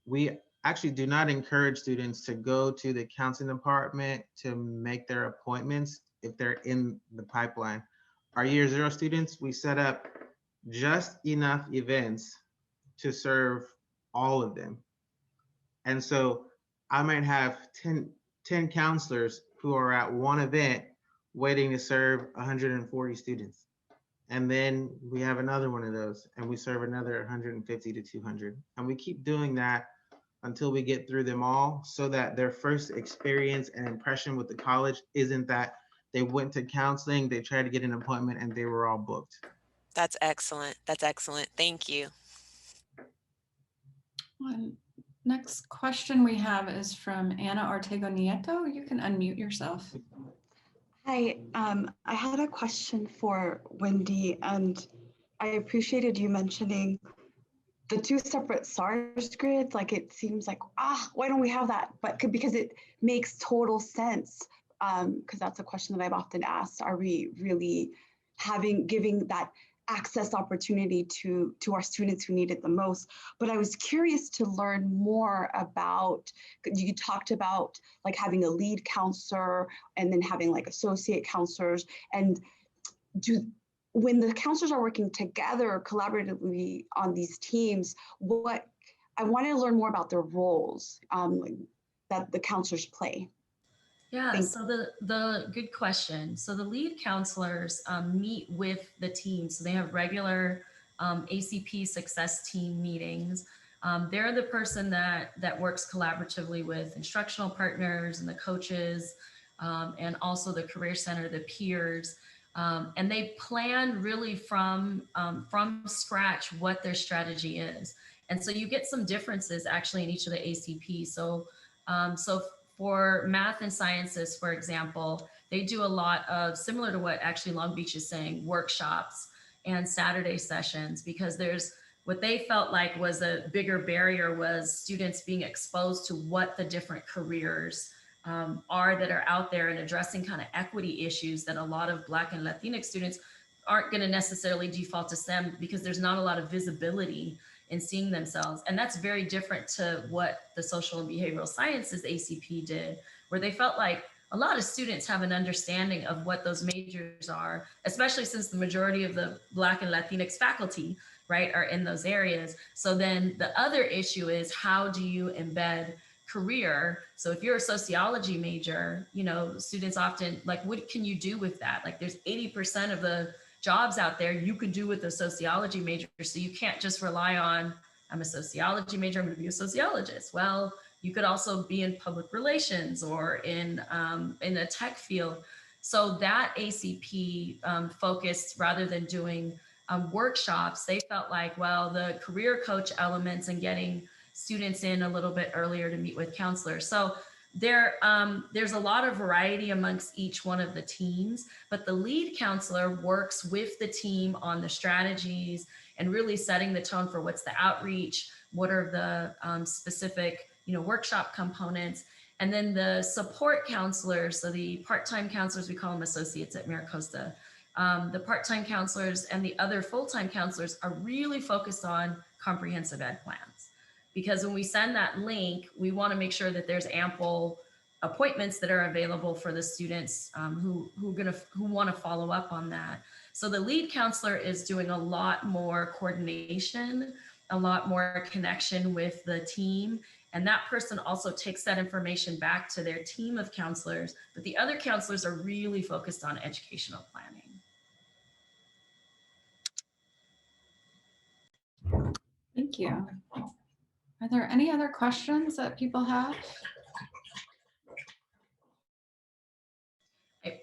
we actually do not encourage students to go to the counseling department to make their appointments if they're in the pipeline. Our year zero students, we set up just enough events to serve all of them. And so I might have 10 counselors who are at one event waiting to serve 140 students. And then we have another one of those and we serve another 150 to 200. And we keep doing that until we get through them all so that their first experience and impression with the college isn't that they went to counseling, they tried to get an appointment, and they were all booked. That's excellent. That's excellent. Thank you. Next question we have is from Ana Ortega Nieto. You can unmute yourself. Hi, I had a question for Wendy, and I appreciated you mentioning the 2 separate SARS grids. Like, it seems like, why don't we have that? But because it makes total sense, because that's a question that I've often asked. Are we really giving that access opportunity to our students who need it the most? But I was curious to learn more about, you talked about like having a lead counselor and then having like associate counselors, and when the counselors are working together collaboratively on these teams, I wanted to learn more about their roles that the counselors play. Yeah, so the good question. So the lead counselors meet with the team. So they have regular ACP success team meetings. They're the person that works collaboratively with instructional partners and the coaches and also the Career Center, the peers. And they plan really from scratch what their strategy is. And so you get some differences actually in each of the ACPs. So for math and sciences, for example, they do a lot of, similar to what actually Long Beach is saying, workshops and Saturday sessions, because there's what they felt like was a bigger barrier was students being exposed to what the different careers are that are out there, and addressing kind of equity issues that a lot of Black and Latinx students aren't going to necessarily default to STEM because there's not a lot of visibility in seeing themselves. And that's very different to what the social and behavioral sciences ACP did, where they felt like a lot of students have an understanding of what those majors are, especially since the majority of the Black and Latinx faculty, right, are in those areas. So then the other issue is, how do you embed career? So if you're a sociology major, you know, students often like, what can you do with that? Like there's 80% of the jobs out there you could do with a sociology major. So you can't just rely on, I'm a sociology major, I'm going to be a sociologist. Well, you could also be in public relations or in a tech field. So that ACP focused, rather than doing workshops, they felt like, well, the career coach elements and getting students in a little bit earlier to meet with counselors. So there's a lot of variety amongst each one of the teams, but the lead counselor works with the team on the strategies and really setting the tone for what's the outreach, what are the specific, you know, workshop components. And then the support counselors, so the part-time counselors, we call them associates at MiraCosta. The part-time counselors and the other full-time counselors are really focused on comprehensive ed plans. Because when we send that link, we want to make sure that there's ample appointments that are available for the students who want to follow up on that. So the lead counselor is doing a lot more coordination, a lot more connection with the team. And that person also takes that information back to their team of counselors, but the other counselors are really focused on educational planning. Thank you. Are there any other questions that people have?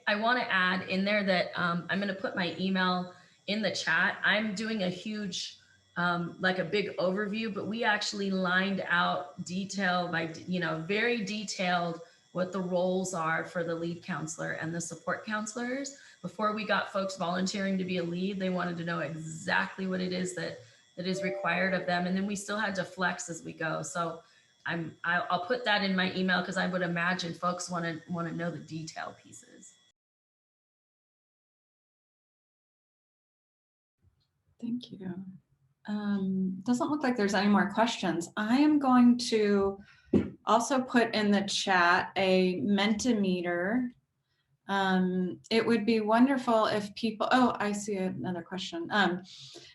I want to add in there that I'm going to put my email in the chat. I'm doing a huge, like a big overview, but we actually lined out detail by, you know, very detailed what the roles are for the lead counselor and the support counselors. Before we got folks volunteering to be a lead, they wanted to know exactly what it is that is required of them. And then we still had to flex as we go. So I'll put that in my email, because I would imagine folks want to know the detail pieces. Thank you. Doesn't look like there's any more questions. I am going to also put in the chat a Mentimeter. It would be wonderful if people, oh, I see another question.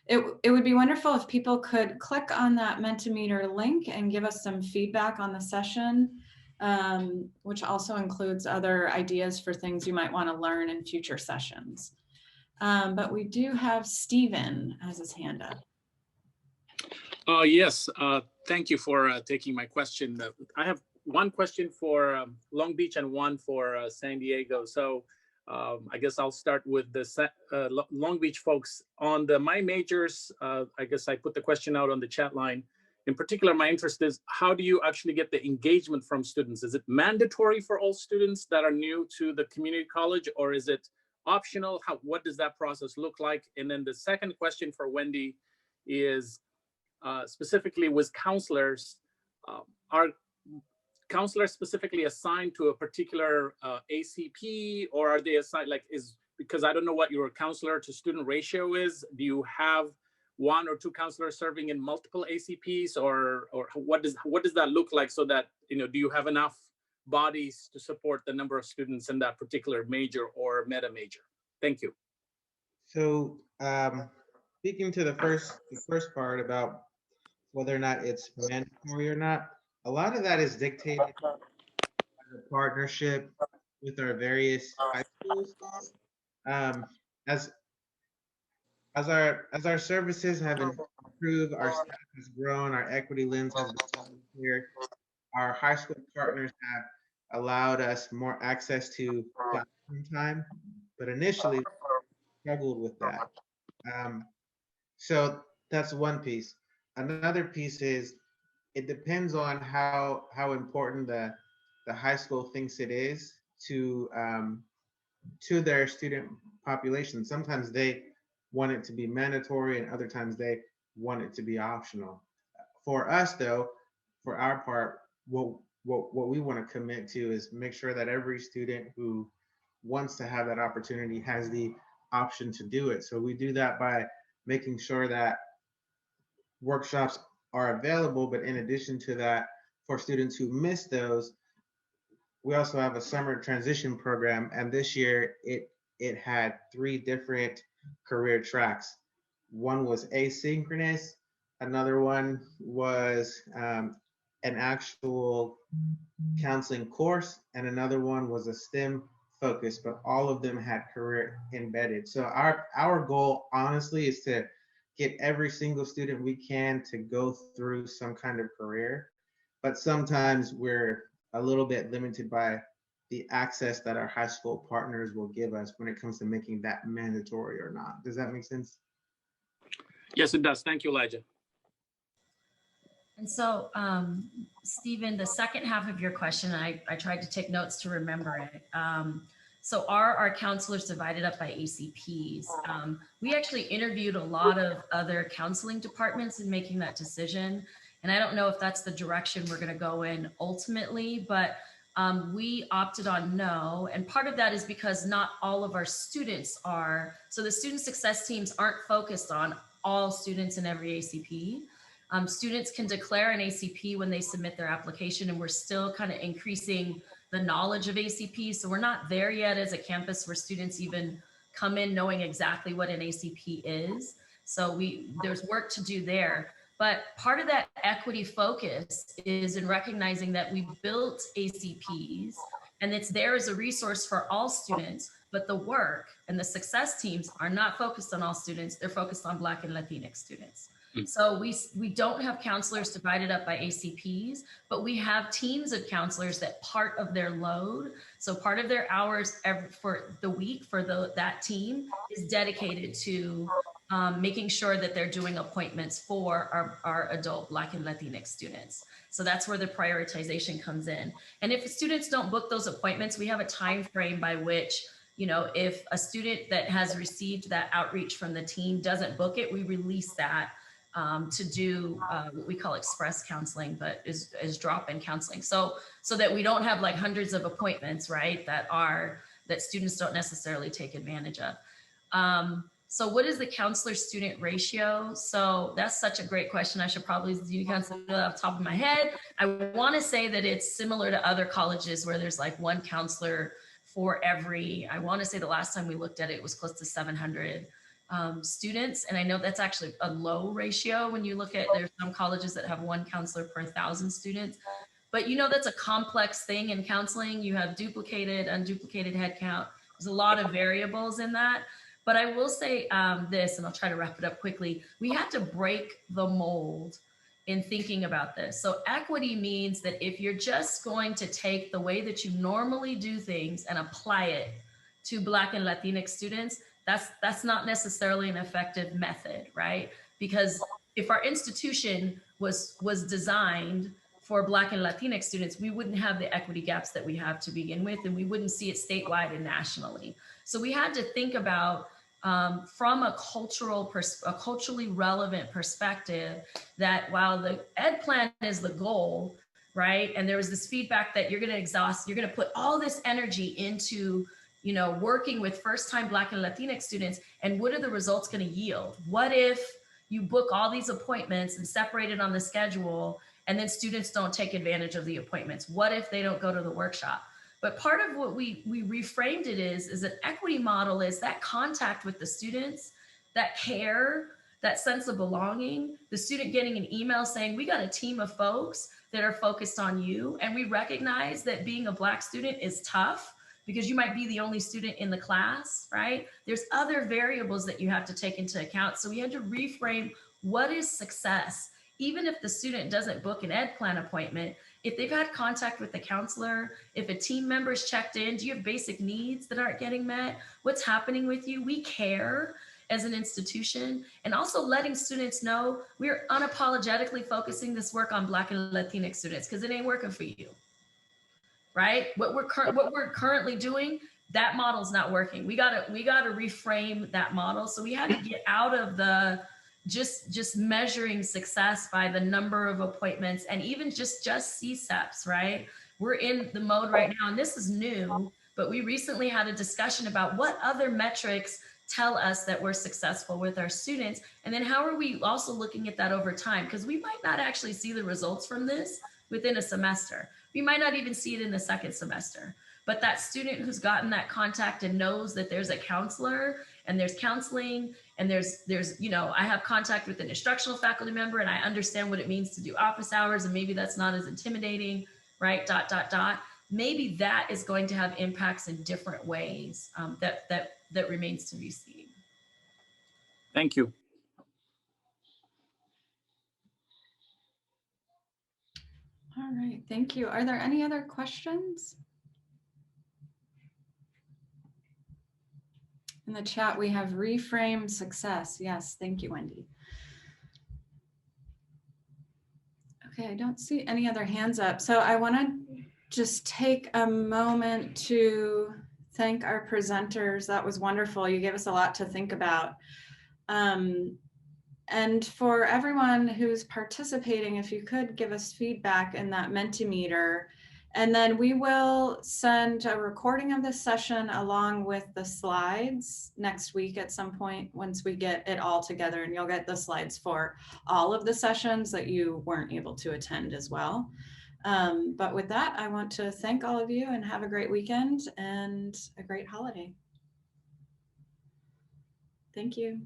It would be wonderful if people could click on that Mentimeter link and give us some feedback on the session, which also includes other ideas for things you might want to learn in future sessions. But we do have Stephen has his hand up. Yes, thank you for taking my question. I have one question for Long Beach and one for San Diego. So I guess I'll start with the Long Beach folks. On the My Majors, I guess I put the question out on the chat line. In particular, my interest is, how do you actually get the engagement from students? Is it mandatory for all students that are new to the community college, or is it optional? What does that process look like? And then the second question for Wendy is, specifically with counselors, are counselors specifically assigned to a particular ACP, or are they assigned, because I don't know what your counselor to student ratio is. Do you have one or two counselors serving in multiple ACPs, or what does that look like, so that, you know, do you have enough bodies to support the number of students in that particular major or meta major? Thank you. So speaking to the first part about whether or not it's mandatory or not, a lot of that is dictated by the partnership with our various high schools. As our services have improved, our staff has grown, our equity lens has become clear, our high school partners allowed us more access to classroom time, but initially struggled with that. So that's one piece. Another piece is it depends on how important the high school thinks it is to their student population. Sometimes they want it to be mandatory, and other times they want it to be optional. For us, though, for our part, what we want to commit to is make sure that every student who wants to have that opportunity has the option to do it. So we do that by making sure that workshops are available, but in addition to that, for students who miss those, we also have a summer transition program, and this year it had 3 different career tracks. One was asynchronous, another one was an actual counseling course, and another one was a STEM focus, but all of them had career embedded. So our goal, honestly, is to get every single student we can to go through some kind of career, but sometimes we're a little bit limited by the access that our high school partners will give us when it comes to making that mandatory or not. Does that make sense? Yes, it does. Thank you, Elijah. And so, Stephen, the second half of your question, I tried to take notes to remember it. So are our counselors divided up by ACPs? We actually interviewed a lot of other counseling departments in making that decision. And I don't know if that's the direction we're going to go in ultimately, but we opted on no. And part of that is because not all of our students are, so the student success teams aren't focused on all students in every ACP. Students can declare an ACP when they submit their application, and we're still kind of increasing the knowledge of ACP. So we're not there yet as a campus where students even come in knowing exactly what an ACP is. So there's work to do there. But part of that equity focus is in recognizing that we built ACPs and it's there as a resource for all students, but the work and the success teams are not focused on all students. They're focused on Black and Latinx students. So we don't have counselors divided up by ACPs, but we have teams of counselors that part of their load, so part of their hours for the week for that team is dedicated to making sure that they're doing appointments for our adult Black and Latinx students. So that's where the prioritization comes in. And if students don't book those appointments, we have a time frame by which, you know, if a student that has received that outreach from the team doesn't book it, we release that to do what we call express counseling, but is drop-in counseling. So that we don't have like hundreds of appointments, right? That students don't necessarily take advantage of. So what is the counselor-student ratio? So that's such a great question. I should probably do counseling off the top of my head. I want to say that it's similar to other colleges where there's like one counselor for every, I want to say the last time we looked at it was close to 700 students. And I know that's actually a low ratio when you look at, there's some colleges that have one counselor per 1,000 students. But you know, that's a complex thing in counseling. You have duplicated, unduplicated head count. There's a lot of variables in that. But I will say this, and I'll try to wrap it up quickly. We had to break the mold in thinking about this. So equity means that if you're just going to take the way that you normally do things and apply it to Black and Latinx students, that's not necessarily an effective method, right? Because if our institution was designed for Black and Latinx students, we wouldn't have the equity gaps that we have to begin with, and we wouldn't see it statewide and nationally. So we had to think about from a culturally relevant perspective that while the ed plan is the goal, right? And there was this feedback that you're going to put all this energy into, you know, working with first-time Black and Latinx students, and what are the results going to yield? What if you book all these appointments and separate it on the schedule, and then students don't take advantage of the appointments? What if they don't go to the workshop? But part of what we reframed it is an equity model is that contact with the students, that care, that sense of belonging, the student getting an email saying, we got a team of folks that are focused on you. And we recognize that being a Black student is tough because you might be the only student in the class, right? There's other variables that you have to take into account. So we had to reframe what is success, even if the student doesn't book an ed plan appointment. If they've had contact with the counselor, if a team member's checked in, do you have basic needs that aren't getting met? What's happening with you? We care as an institution, and also letting students know we're unapologetically focusing this work on Black and Latinx students because it ain't working for you, right? What we're currently doing, that model's not working. We gotta reframe that model. So we had to get out of the just measuring success by the number of appointments and even just CSEPs, right? We're in the mode right now, and this is new, but we recently had a discussion about what other metrics tell us that we're successful with our students, and then how are we also looking at that over time? Because we might not actually see the results from this within a semester. We might not even see it in the second semester, but that student who's gotten that contact and knows that there's a counselor and there's counseling and there's I have contact with an instructional faculty member and I understand what it means to do office hours, and maybe that's not as intimidating, right? ... Maybe that is going to have impacts in different ways that remains to be seen. Thank you. All right, thank you. Are there any other questions? In the chat, we have reframe success. Yes, thank you, Wendy. Okay, I don't see any other hands up. So I want to just take a moment to thank our presenters. That was wonderful. You gave us a lot to think about. And for everyone who's participating, if you could give us feedback in that Mentimeter, and then we will send a recording of this session along with the slides next week at some point once we get it all together, and you'll get the slides for all of the sessions that you weren't able to attend as well. But with that, I want to thank all of you and have a great weekend and a great holiday. Thank you.